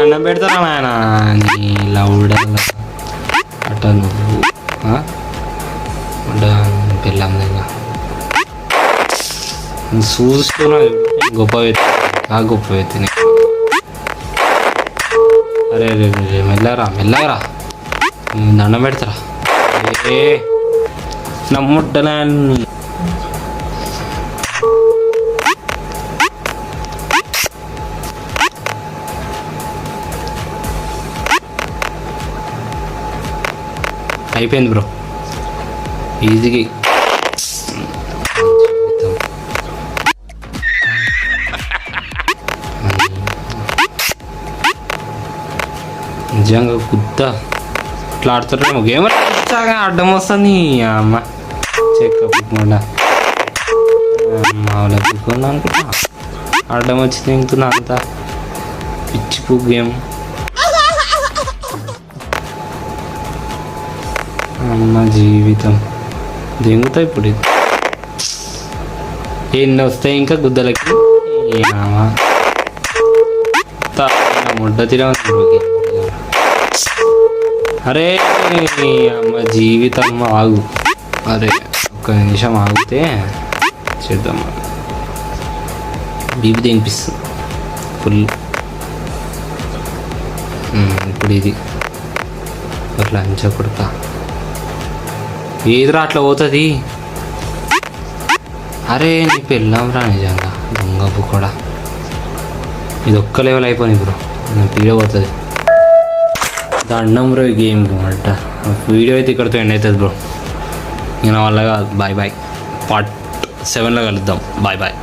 దండం పెడతారా నాయన నీ లౌడ అట్ట నువ్వు పెళ్ళాం దగ్గర చూస్తున్నా గొప్ప వ్యక్తి గొప్ప వ్యక్తిని. అరే రే రే మెల్లగరా మెల్లగరా దండం పెడతారా ఏ నమ్ముట్టనా అయిపోయింది బ్రో ఈజీగా. నిజంగా గుద్ద ఇట్లా ఆడుతారేమో గేమ్ అడ్డం వస్తుంది అమ్మ చెక్కకుండా వాళ్ళకున్నా అనుకుంటా అడ్డం వచ్చి తింటున్నా అంతా పిచ్చిపు గేమ్. అమ్మ జీవితం దెంగుతాయి ఇప్పుడు ఇది ఎన్ని వస్తాయి ఇంకా గుద్దలకి ముడ్డ తిన. అరే అమ్మ జీవితం ఆగు. అరే ఒక్క నిమిషం ఆగితే చేద్దాం. బీపీ తినిపిస్తుంది ఫుల్. ఇప్పుడు ఇది అట్లా అంచకూడక ఏదిరా అట్లా పోతుంది. అరే నీ పెళ్ళాం రా నిజంగా దొంగపు కూడా. ఇది ఒక్క లెవెల్ అయిపోయింది బ్రో వీడియో పోతుంది. దండం బ్రో ఈ గేమ్కి అన్నమాట. వీడియో అయితే ఇక్కడితో ఎండ్ అవుతుంది బ్రో. నేను వాళ్ళగా బాయ్ బాయ్. పార్ట్ 7లో కలుద్దాం. Bye bye.